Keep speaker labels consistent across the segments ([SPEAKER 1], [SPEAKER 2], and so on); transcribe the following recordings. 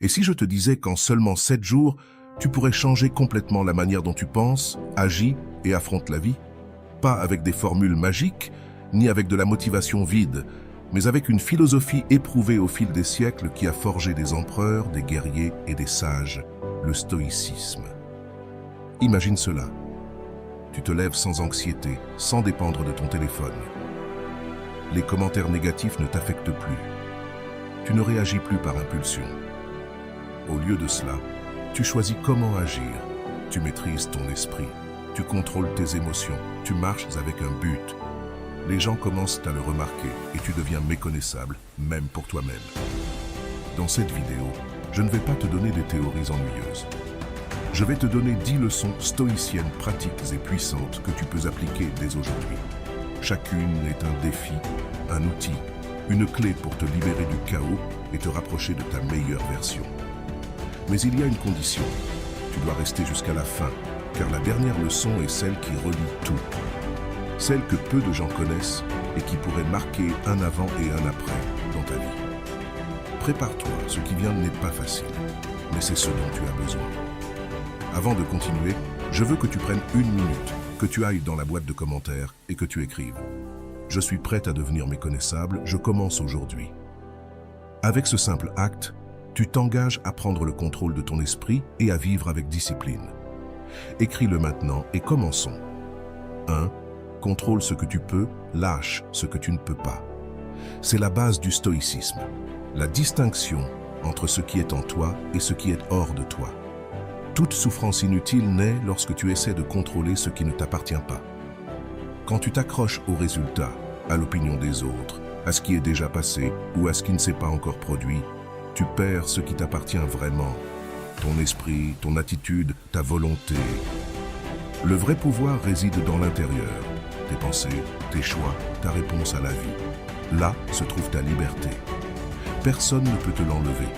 [SPEAKER 1] Et si je te disais qu'en seulement 7 jours, tu pourrais changer complètement la manière dont tu penses, agis et affrontes la vie? Pas avec des formules magiques, ni avec de la motivation vide, mais avec une philosophie éprouvée au fil des siècles qui a forgé des empereurs, des guerriers et des sages, le stoïcisme. Imagine cela. Tu te lèves sans anxiété, sans dépendre de ton téléphone. Les commentaires négatifs ne t'affectent plus. Tu ne réagis plus par impulsion. Au lieu de cela, tu choisis comment agir. Tu maîtrises ton esprit. Tu contrôles tes émotions. Tu marches avec un but. Les gens commencent à le remarquer et tu deviens méconnaissable, même pour toi-même. Dans cette vidéo, je ne vais pas te donner des théories ennuyeuses. Je vais te donner 10 leçons stoïciennes pratiques et puissantes que tu peux appliquer dès aujourd'hui. Chacune est un défi, un outil, une clé pour te libérer du chaos et te rapprocher de ta meilleure version. Mais il y a une condition. Tu dois rester jusqu'à la fin, car la dernière leçon est celle qui relie tout. Celle que peu de gens connaissent et qui pourrait marquer un avant et un après dans ta vie. Prépare-toi, ce qui vient n'est pas facile, mais c'est ce dont tu as besoin. Avant de continuer, je veux que tu prennes 1 minute, que tu ailles dans la boîte de commentaires et que tu écrives. Je suis prête à devenir méconnaissable, je commence aujourd'hui. Avec ce simple acte, tu t'engages à prendre le contrôle de ton esprit et à vivre avec discipline. Écris-le maintenant et commençons. 1. Contrôle ce que tu peux, lâche ce que tu ne peux pas. C'est la base du stoïcisme, la distinction entre ce qui est en toi et ce qui est hors de toi. Toute souffrance inutile naît lorsque tu essaies de contrôler ce qui ne t'appartient pas. Quand tu t'accroches au résultat, à l'opinion des autres, à ce qui est déjà passé ou à ce qui ne s'est pas encore produit, tu perds ce qui t'appartient vraiment. Ton esprit, ton attitude, ta volonté. Le vrai pouvoir réside dans l'intérieur. Tes pensées, tes choix, ta réponse à la vie. Là se trouve ta liberté. Personne ne peut te l'enlever.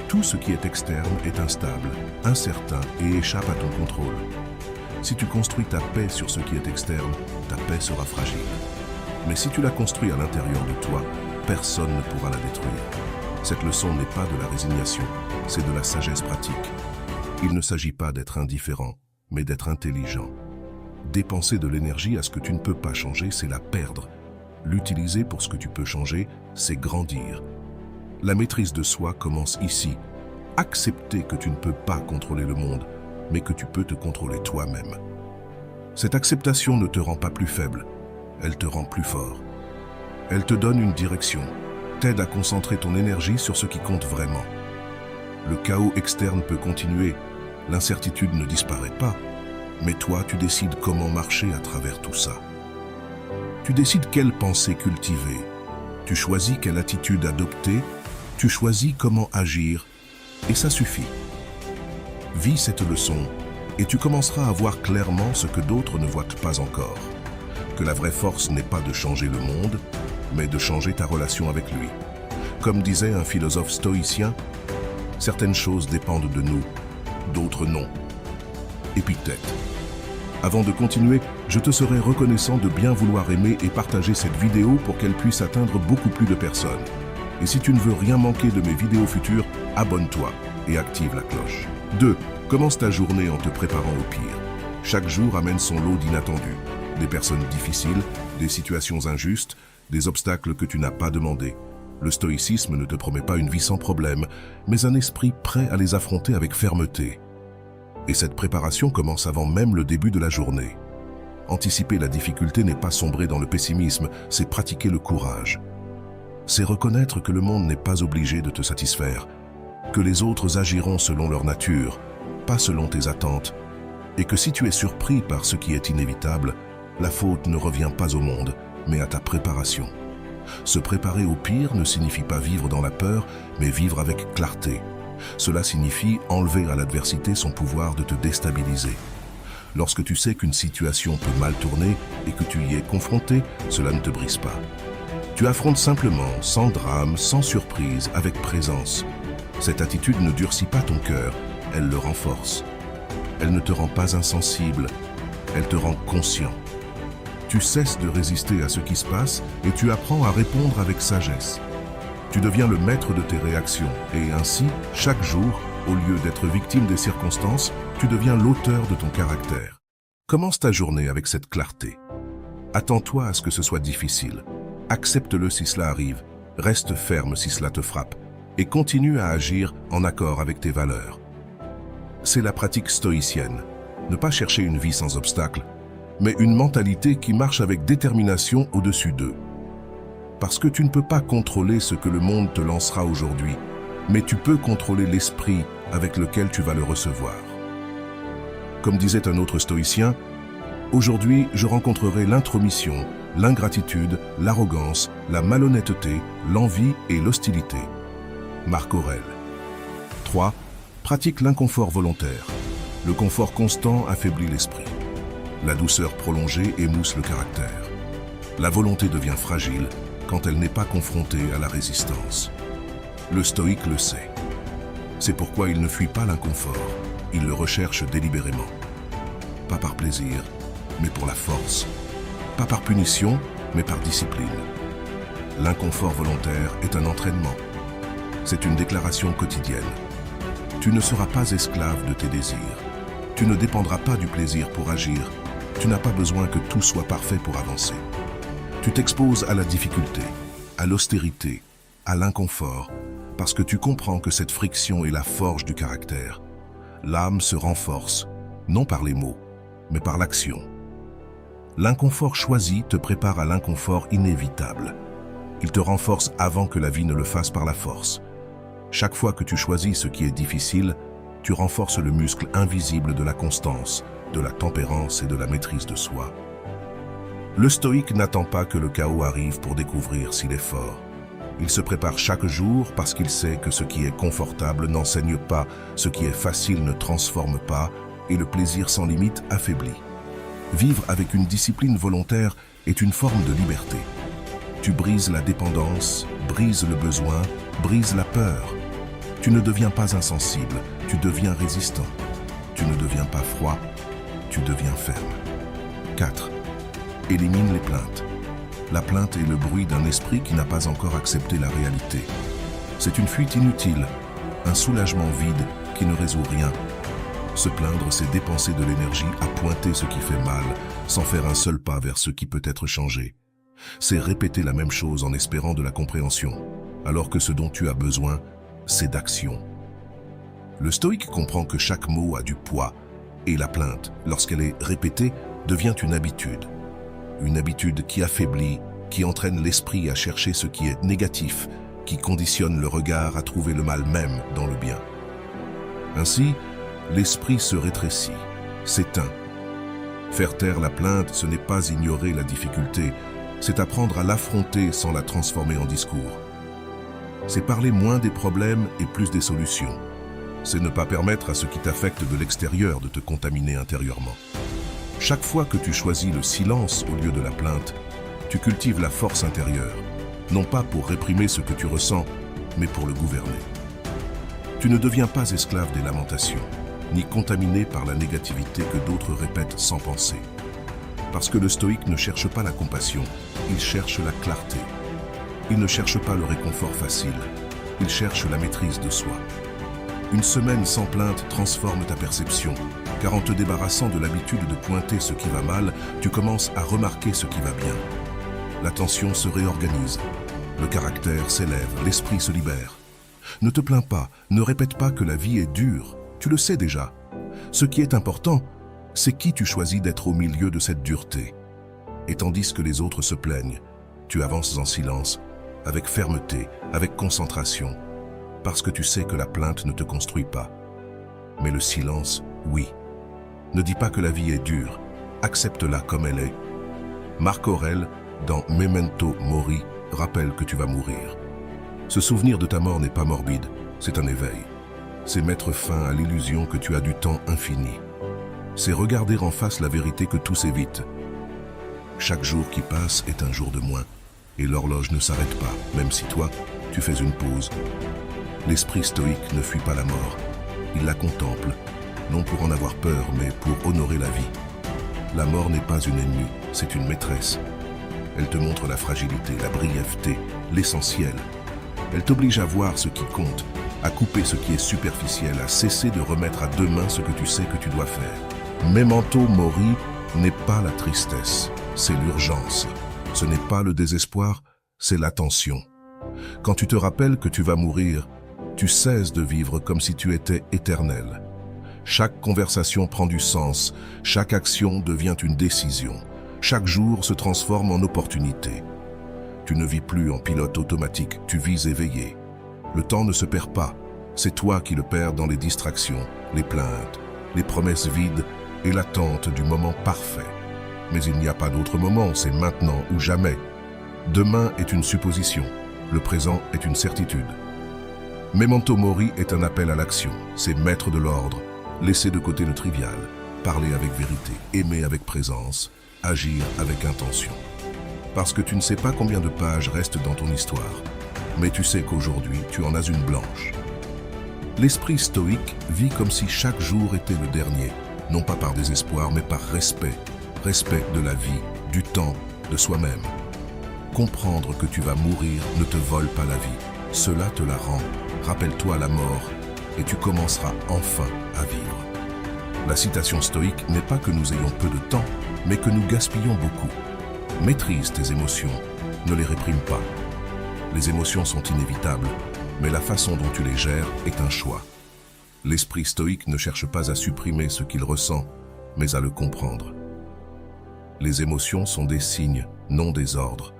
[SPEAKER 1] Tout ce qui est externe est instable, incertain et échappe à ton contrôle. Si tu construis ta paix sur ce qui est externe, ta paix sera fragile. Mais si tu la construis à l'intérieur de toi, personne ne pourra la détruire. Cette leçon n'est pas de la résignation, c'est de la sagesse pratique. Il ne s'agit pas d'être indifférent, mais d'être intelligent. Dépenser de l'énergie à ce que tu ne peux pas changer, c'est la perdre. L'utiliser pour ce que tu peux changer, c'est grandir. La maîtrise de soi commence ici. Accepter que tu ne peux pas contrôler le monde, mais que tu peux te contrôler toi-même. Cette acceptation ne te rend pas plus faible, elle te rend plus fort. Elle te donne une direction, t'aide à concentrer ton énergie sur ce qui compte vraiment. Le chaos externe peut continuer, l'incertitude ne disparaît pas, mais toi, tu décides comment marcher à travers tout ça. Tu décides quelle pensée cultiver, tu choisis quelle attitude adopter, tu choisis comment agir, et ça suffit. Vis cette leçon, et tu commenceras à voir clairement ce que d'autres ne voient pas encore. Que la vraie force n'est pas de changer le monde, mais de changer ta relation avec lui. Comme disait un philosophe stoïcien, certaines choses dépendent de nous, d'autres non. Épictète. Avant de continuer, je te serais reconnaissant de bien vouloir aimer et partager cette vidéo pour qu'elle puisse atteindre beaucoup plus de personnes. Et si tu ne veux rien manquer de mes vidéos futures, abonne-toi et active la cloche. 2. Commence ta journée en te préparant au pire. Chaque jour amène son lot d'inattendus. Des personnes difficiles, des situations injustes, des obstacles que tu n'as pas demandés. Le stoïcisme ne te promet pas une vie sans problème, mais un esprit prêt à les affronter avec fermeté. Et cette préparation commence avant même le début de la journée. Anticiper la difficulté n'est pas sombrer dans le pessimisme, c'est pratiquer le courage. C'est reconnaître que le monde n'est pas obligé de te satisfaire, que les autres agiront selon leur nature, pas selon tes attentes, et que si tu es surpris par ce qui est inévitable, la faute ne revient pas au monde, mais à ta préparation. Se préparer au pire ne signifie pas vivre dans la peur, mais vivre avec clarté. Cela signifie enlever à l'adversité son pouvoir de te déstabiliser. Lorsque tu sais qu'une situation peut mal tourner et que tu y es confronté, cela ne te brise pas. Tu affrontes simplement, sans drame, sans surprise, avec présence. Cette attitude ne durcit pas ton cœur, elle le renforce. Elle ne te rend pas insensible, elle te rend conscient. Tu cesses de résister à ce qui se passe et tu apprends à répondre avec sagesse. Tu deviens le maître de tes réactions et ainsi, chaque jour, au lieu d'être victime des circonstances, tu deviens l'auteur de ton caractère. Commence ta journée avec cette clarté. Attends-toi à ce que ce soit difficile. Accepte-le si cela arrive. Reste ferme si cela te frappe. Et continue à agir en accord avec tes valeurs. C'est la pratique stoïcienne. Ne pas chercher une vie sans obstacles, mais une mentalité qui marche avec détermination au-dessus d'eux. Parce que tu ne peux pas contrôler ce que le monde te lancera aujourd'hui, mais tu peux contrôler l'esprit avec lequel tu vas le recevoir. Comme disait un autre stoïcien, « Aujourd'hui, je rencontrerai l'intromission, l'ingratitude, l'arrogance, la malhonnêteté, l'envie et l'hostilité. » Marc Aurèle. 3. Pratique l'inconfort volontaire. Le confort constant affaiblit l'esprit. La douceur prolongée émousse le caractère. La volonté devient fragile quand elle n'est pas confrontée à la résistance. Le stoïque le sait. C'est pourquoi il ne fuit pas l'inconfort, il le recherche délibérément. Pas par plaisir, mais pour la force. Pas par punition, mais par discipline. L'inconfort volontaire est un entraînement. C'est une déclaration quotidienne. Tu ne seras pas esclave de tes désirs. Tu ne dépendras pas du plaisir pour agir. Tu n'as pas besoin que tout soit parfait pour avancer. Tu t'exposes à la difficulté, à l'austérité, à l'inconfort, parce que tu comprends que cette friction est la forge du caractère. L'âme se renforce, non par les mots, mais par l'action. L'inconfort choisi te prépare à l'inconfort inévitable. Il te renforce avant que la vie ne le fasse par la force. Chaque fois que tu choisis ce qui est difficile, tu renforces le muscle invisible de la constance, de la tempérance et de la maîtrise de soi. Le stoïque n'attend pas que le chaos arrive pour découvrir s'il est fort. Il se prépare chaque jour parce qu'il sait que ce qui est confortable n'enseigne pas, ce qui est facile ne transforme pas, et le plaisir sans limite affaiblit. Vivre avec une discipline volontaire est une forme de liberté. Tu brises la dépendance, brises le besoin, brises la peur. Tu ne deviens pas insensible, tu deviens résistant. Tu ne deviens pas froid, tu deviens ferme. 4. Élimine les plaintes. La plainte est le bruit d'un esprit qui n'a pas encore accepté la réalité. C'est une fuite inutile, un soulagement vide qui ne résout rien. Se plaindre, c'est dépenser de l'énergie à pointer ce qui fait mal, sans faire un seul pas vers ce qui peut être changé. C'est répéter la même chose en espérant de la compréhension, alors que ce dont tu as besoin, c'est d'action. Le stoïque comprend que chaque mot a du poids, et la plainte, lorsqu'elle est répétée, devient une habitude. Une habitude qui affaiblit, qui entraîne l'esprit à chercher ce qui est négatif, qui conditionne le regard à trouver le mal même dans le bien. Ainsi, l'esprit se rétrécit, s'éteint. Faire taire la plainte, ce n'est pas ignorer la difficulté, c'est apprendre à l'affronter sans la transformer en discours. C'est parler moins des problèmes et plus des solutions. C'est ne pas permettre à ce qui t'affecte de l'extérieur de te contaminer intérieurement. Chaque fois que tu choisis le silence au lieu de la plainte, tu cultives la force intérieure, non pas pour réprimer ce que tu ressens, mais pour le gouverner. Tu ne deviens pas esclave des lamentations, ni contaminé par la négativité que d'autres répètent sans penser. Parce que le stoïque ne cherche pas la compassion, il cherche la clarté. Il ne cherche pas le réconfort facile, il cherche la maîtrise de soi. Une semaine sans plainte transforme ta perception, car en te débarrassant de l'habitude de pointer ce qui va mal, tu commences à remarquer ce qui va bien. L'attention se réorganise, le caractère s'élève, l'esprit se libère. Ne te plains pas, ne répète pas que la vie est dure, tu le sais déjà. Ce qui est important, c'est qui tu choisis d'être au milieu de cette dureté. Et tandis que les autres se plaignent, tu avances en silence, avec fermeté, avec concentration, parce que tu sais que la plainte ne te construit pas. Mais le silence, oui. Ne dis pas que la vie est dure, accepte-la comme elle est. Marc Aurèle, dans Memento Mori, rappelle que tu vas mourir. Se souvenir de ta mort n'est pas morbide, c'est un éveil. C'est mettre fin à l'illusion que tu as du temps infini. C'est regarder en face la vérité que tout s'évite. Chaque jour qui passe est un jour de moins, et l'horloge ne s'arrête pas, même si toi, tu fais une pause. L'esprit stoïque ne fuit pas la mort, il la contemple, non pour en avoir peur, mais pour honorer la vie. La mort n'est pas une ennemie, c'est une maîtresse. Elle te montre la fragilité, la brièveté, l'essentiel. Elle t'oblige à voir ce qui compte, à couper ce qui est superficiel, à cesser de remettre à demain ce que tu sais que tu dois faire. Memento mori n'est pas la tristesse, c'est l'urgence. Ce n'est pas le désespoir, c'est l'attention. Quand tu te rappelles que tu vas mourir, tu cesses de vivre comme si tu étais éternel. Chaque conversation prend du sens, chaque action devient une décision. Chaque jour se transforme en opportunité. Tu ne vis plus en pilote automatique, tu vis éveillé. Le temps ne se perd pas, c'est toi qui le perds dans les distractions, les plaintes, les promesses vides et l'attente du moment parfait. Mais il n'y a pas d'autre moment, c'est maintenant ou jamais. Demain est une supposition, le présent est une certitude. Memento mori est un appel à l'action, c'est mettre de l'ordre, laisser de côté le trivial, parler avec vérité, aimer avec présence, agir avec intention. Parce que tu ne sais pas combien de pages restent dans ton histoire, mais tu sais qu'aujourd'hui, tu en as une blanche. L'esprit stoïque vit comme si chaque jour était le dernier, non pas par désespoir, mais par respect. Respect de la vie, du temps, de soi-même. Comprendre que tu vas mourir ne te vole pas la vie, cela te la rend. Rappelle-toi la mort et tu commenceras enfin à vivre. La citation stoïque n'est pas que nous ayons peu de temps, mais que nous gaspillons beaucoup. Maîtrise tes émotions, ne les réprime pas. Les émotions sont inévitables, mais la façon dont tu les gères est un choix. L'esprit stoïque ne cherche pas à supprimer ce qu'il ressent, mais à le comprendre. Les émotions sont des signes, non des ordres.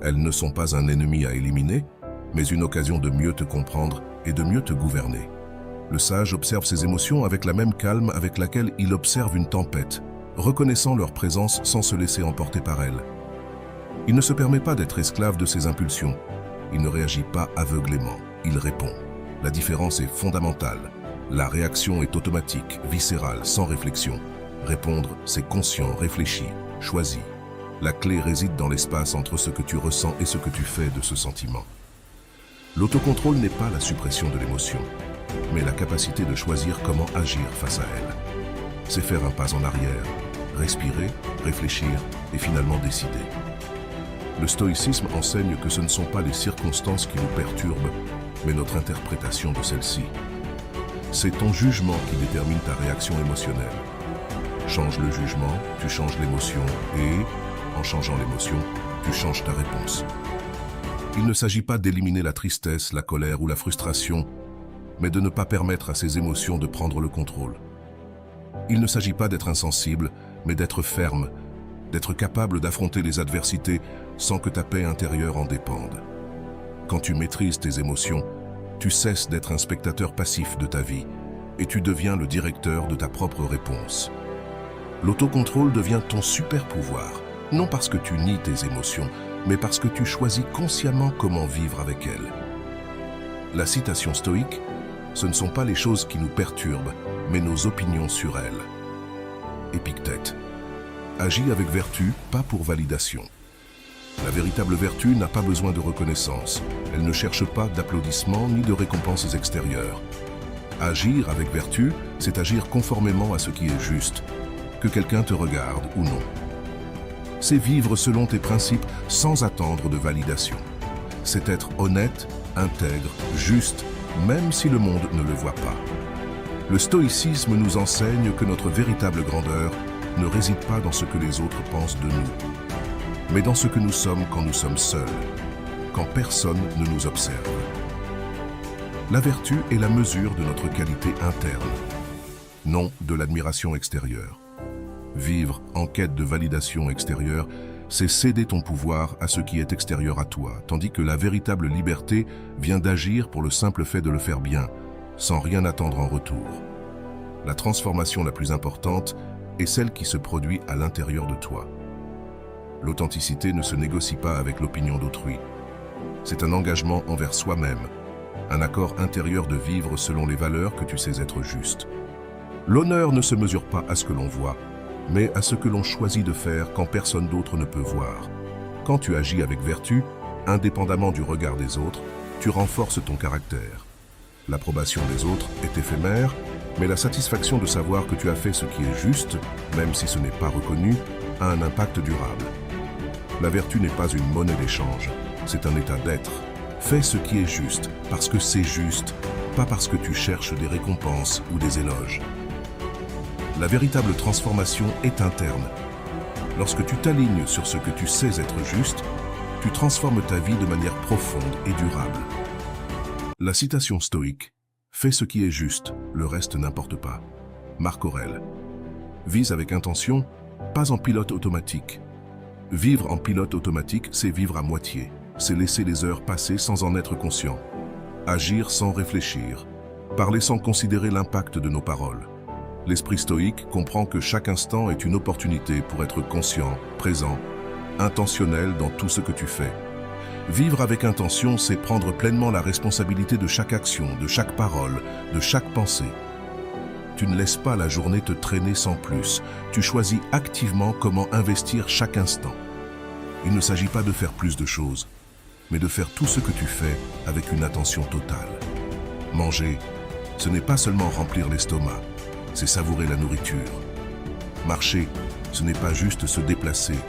[SPEAKER 1] Elles ne sont pas un ennemi à éliminer, mais une occasion de mieux te comprendre et de mieux te gouverner. Le sage observe ses émotions avec la même calme avec laquelle il observe une tempête, reconnaissant leur présence sans se laisser emporter par elle. Il ne se permet pas d'être esclave de ses impulsions. Il ne réagit pas aveuglément, il répond. La différence est fondamentale. La réaction est automatique, viscérale, sans réflexion. Répondre, c'est conscient, réfléchi, choisi. La clé réside dans l'espace entre ce que tu ressens et ce que tu fais de ce sentiment. L'autocontrôle n'est pas la suppression de l'émotion, mais la capacité de choisir comment agir face à elle. C'est faire un pas en arrière, respirer, réfléchir et finalement décider. Le stoïcisme enseigne que ce ne sont pas les circonstances qui nous perturbent, mais notre interprétation de celles-ci. C'est ton jugement qui détermine ta réaction émotionnelle. Change le jugement, tu changes l'émotion et, en changeant l'émotion, tu changes ta réponse. Il ne s'agit pas d'éliminer la tristesse, la colère ou la frustration, mais de ne pas permettre à ces émotions de prendre le contrôle. Il ne s'agit pas d'être insensible, mais d'être ferme, d'être capable d'affronter les adversités sans que ta paix intérieure en dépende. Quand tu maîtrises tes émotions, tu cesses d'être un spectateur passif de ta vie et tu deviens le directeur de ta propre réponse. L'autocontrôle devient ton super pouvoir, non parce que tu nies tes émotions, mais parce que tu choisis consciemment comment vivre avec elles. La citation stoïque, ce ne sont pas les choses qui nous perturbent, mais nos opinions sur elles. Épictète. Agis avec vertu, pas pour validation. La véritable vertu n'a pas besoin de reconnaissance. Elle ne cherche pas d'applaudissements ni de récompenses extérieures. Agir avec vertu, c'est agir conformément à ce qui est juste, que quelqu'un te regarde ou non. C'est vivre selon tes principes sans attendre de validation. C'est être honnête, intègre, juste, même si le monde ne le voit pas. Le stoïcisme nous enseigne que notre véritable grandeur ne réside pas dans ce que les autres pensent de nous, mais dans ce que nous sommes quand nous sommes seuls, quand personne ne nous observe. La vertu est la mesure de notre qualité interne, non de l'admiration extérieure. Vivre en quête de validation extérieure, c'est céder ton pouvoir à ce qui est extérieur à toi, tandis que la véritable liberté vient d'agir pour le simple fait de le faire bien, sans rien attendre en retour. La transformation la plus importante est celle qui se produit à l'intérieur de toi. L'authenticité ne se négocie pas avec l'opinion d'autrui. C'est un engagement envers soi-même, un accord intérieur de vivre selon les valeurs que tu sais être justes. L'honneur ne se mesure pas à ce que l'on voit, mais à ce que l'on choisit de faire quand personne d'autre ne peut voir. Quand tu agis avec vertu, indépendamment du regard des autres, tu renforces ton caractère. L'approbation des autres est éphémère, mais la satisfaction de savoir que tu as fait ce qui est juste, même si ce n'est pas reconnu, a un impact durable. La vertu n'est pas une monnaie d'échange, c'est un état d'être, Fais ce qui est juste, parce que c'est juste, pas parce que tu cherches des récompenses ou des éloges. La véritable transformation est interne. Lorsque tu t'alignes sur ce que tu sais être juste, tu transformes ta vie de manière profonde et durable. La citation stoïque « Fais ce qui est juste, le reste n'importe pas » Marc Aurèle. Vise avec intention, pas en pilote automatique. Vivre en pilote automatique, c'est vivre à moitié. C'est laisser les heures passer sans en être conscient. Agir sans réfléchir. Parler sans considérer l'impact de nos paroles. L'esprit stoïque comprend que chaque instant est une opportunité pour être conscient, présent, intentionnel dans tout ce que tu fais. Vivre avec intention, c'est prendre pleinement la responsabilité de chaque action, de chaque parole, de chaque pensée. Tu ne laisses pas la journée te traîner sans plus. Tu choisis activement comment investir chaque instant. Il ne s'agit pas de faire plus de choses, mais de faire tout ce que tu fais avec une attention totale. Manger, ce n'est pas seulement remplir l'estomac, c'est savourer la nourriture. Marcher, ce n'est pas juste se déplacer,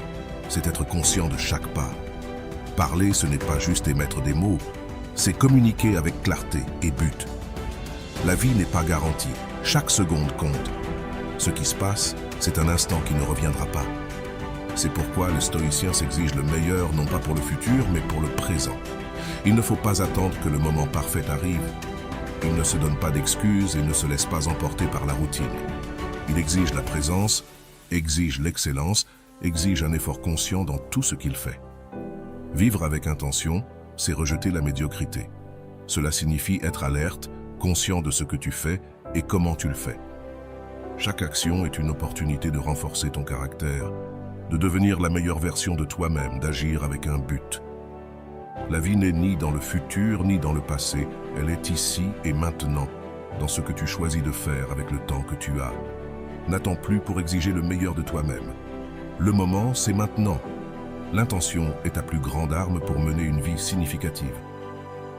[SPEAKER 1] c'est être conscient de chaque pas. Parler, ce n'est pas juste émettre des mots, c'est communiquer avec clarté et but. La vie n'est pas garantie, chaque seconde compte. Ce qui se passe, c'est un instant qui ne reviendra pas. C'est pourquoi le stoïcien s'exige le meilleur, non pas pour le futur, mais pour le présent. Il ne faut pas attendre que le moment parfait arrive. Il ne se donne pas d'excuses et ne se laisse pas emporter par la routine. Il exige la présence, exige l'excellence, exige un effort conscient dans tout ce qu'il fait. Vivre avec intention, c'est rejeter la médiocrité. Cela signifie être alerte, conscient de ce que tu fais et comment tu le fais. Chaque action est une opportunité de renforcer ton caractère, de devenir la meilleure version de toi-même, d'agir avec un but. La vie n'est ni dans le futur ni dans le passé, elle est ici et maintenant, dans ce que tu choisis de faire avec le temps que tu as. N'attends plus pour exiger le meilleur de toi-même. Le moment, c'est maintenant. L'intention est ta plus grande arme pour mener une vie significative.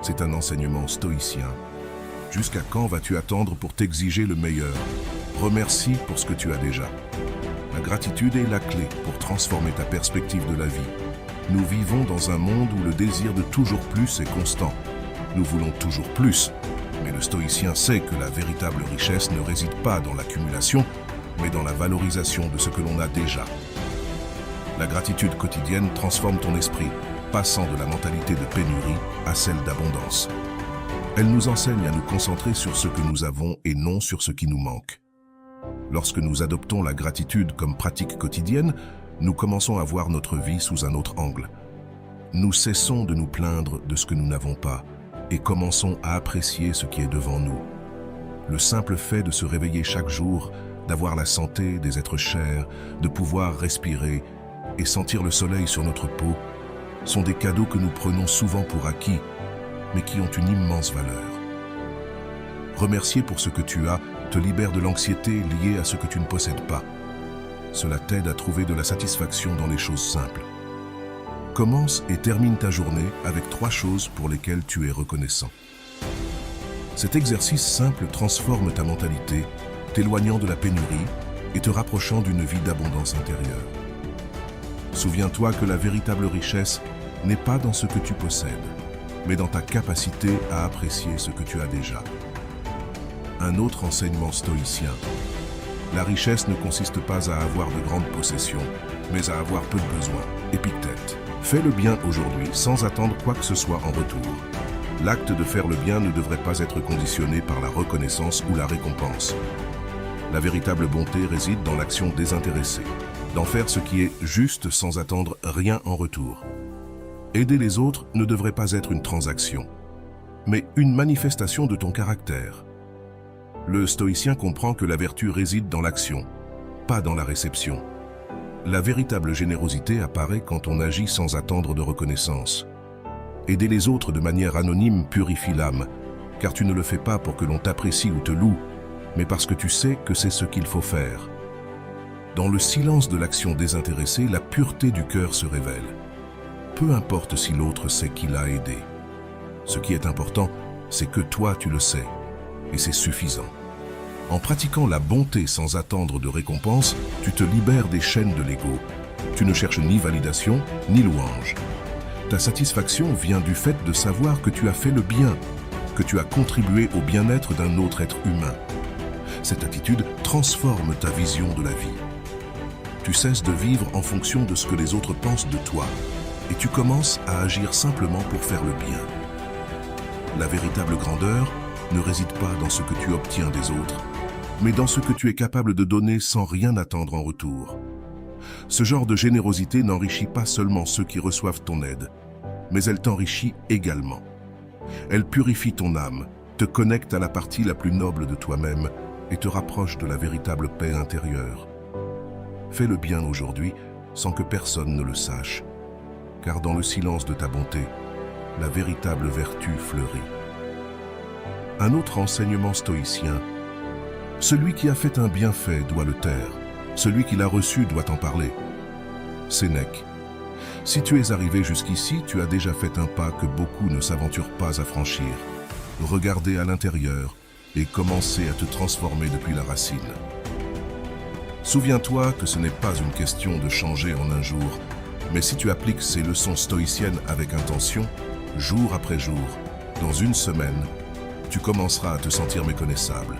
[SPEAKER 1] C'est un enseignement stoïcien. Jusqu'à quand vas-tu attendre pour t'exiger le meilleur? Remercie pour ce que tu as déjà. La gratitude est la clé pour transformer ta perspective de la vie. Nous vivons dans un monde où le désir de toujours plus est constant. Nous voulons toujours plus, mais le stoïcien sait que la véritable richesse ne réside pas dans l'accumulation, mais dans la valorisation de ce que l'on a déjà. La gratitude quotidienne transforme ton esprit, passant de la mentalité de pénurie à celle d'abondance. Elle nous enseigne à nous concentrer sur ce que nous avons et non sur ce qui nous manque. Lorsque nous adoptons la gratitude comme pratique quotidienne, nous commençons à voir notre vie sous un autre angle. Nous cessons de nous plaindre de ce que nous n'avons pas et commençons à apprécier ce qui est devant nous. Le simple fait de se réveiller chaque jour, d'avoir la santé, des êtres chers, de pouvoir respirer et sentir le soleil sur notre peau sont des cadeaux que nous prenons souvent pour acquis, mais qui ont une immense valeur. Remercier pour ce que tu as te libère de l'anxiété liée à ce que tu ne possèdes pas. Cela t'aide à trouver de la satisfaction dans les choses simples. Commence et termine ta journée avec 3 choses pour lesquelles tu es reconnaissant. Cet exercice simple transforme ta mentalité, t'éloignant de la pénurie et te rapprochant d'une vie d'abondance intérieure. Souviens-toi que la véritable richesse n'est pas dans ce que tu possèdes, mais dans ta capacité à apprécier ce que tu as déjà. Un autre enseignement stoïcien. La richesse ne consiste pas à avoir de grandes possessions, mais à avoir peu de besoins. Épictète. Fais le bien aujourd'hui sans attendre quoi que ce soit en retour. L'acte de faire le bien ne devrait pas être conditionné par la reconnaissance ou la récompense. La véritable bonté réside dans l'action désintéressée, d'en faire ce qui est juste sans attendre rien en retour. Aider les autres ne devrait pas être une transaction, mais une manifestation de ton caractère. Le stoïcien comprend que la vertu réside dans l'action, pas dans la réception. La véritable générosité apparaît quand on agit sans attendre de reconnaissance. Aider les autres de manière anonyme purifie l'âme, car tu ne le fais pas pour que l'on t'apprécie ou te loue, mais parce que tu sais que c'est ce qu'il faut faire. Dans le silence de l'action désintéressée, la pureté du cœur se révèle. Peu importe si l'autre sait qui l'a aidé. Ce qui est important, c'est que toi tu le sais, et c'est suffisant. En pratiquant la bonté sans attendre de récompense, tu te libères des chaînes de l'ego. Tu ne cherches ni validation, ni louange. Ta satisfaction vient du fait de savoir que tu as fait le bien, que tu as contribué au bien-être d'un autre être humain. Cette attitude transforme ta vision de la vie. Tu cesses de vivre en fonction de ce que les autres pensent de toi et tu commences à agir simplement pour faire le bien. La véritable grandeur ne réside pas dans ce que tu obtiens des autres, mais dans ce que tu es capable de donner sans rien attendre en retour. Ce genre de générosité n'enrichit pas seulement ceux qui reçoivent ton aide, mais elle t'enrichit également. Elle purifie ton âme, te connecte à la partie la plus noble de toi-même et te rapproche de la véritable paix intérieure. Fais le bien aujourd'hui sans que personne ne le sache, car dans le silence de ta bonté, la véritable vertu fleurit. Un autre enseignement stoïcien: celui qui a fait un bienfait doit le taire, celui qui l'a reçu doit en parler. Sénèque. Si tu es arrivé jusqu'ici, tu as déjà fait un pas que beaucoup ne s'aventurent pas à franchir. Regardez à l'intérieur et commencez à te transformer depuis la racine. Souviens-toi que ce n'est pas une question de changer en un jour, mais si tu appliques ces leçons stoïciennes avec intention, jour après jour, dans une semaine, tu commenceras à te sentir méconnaissable,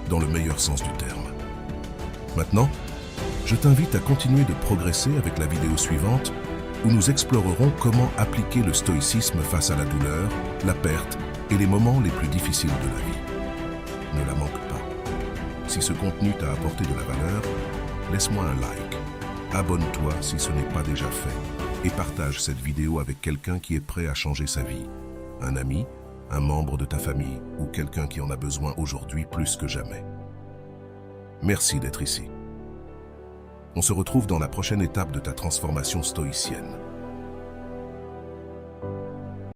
[SPEAKER 1] dans le meilleur sens du terme. Maintenant, je t'invite à continuer de progresser avec la vidéo suivante, où nous explorerons comment appliquer le stoïcisme face à la douleur, la perte et les moments les plus difficiles de la vie. Ne la manque pas. Si ce contenu t'a apporté de la valeur, laisse-moi un like, abonne-toi si ce n'est pas déjà fait et partage cette vidéo avec quelqu'un qui est prêt à changer sa vie. Un ami, un membre de ta famille ou quelqu'un qui en a besoin aujourd'hui plus que jamais. Merci d'être ici. On se retrouve dans la prochaine étape de ta transformation stoïcienne.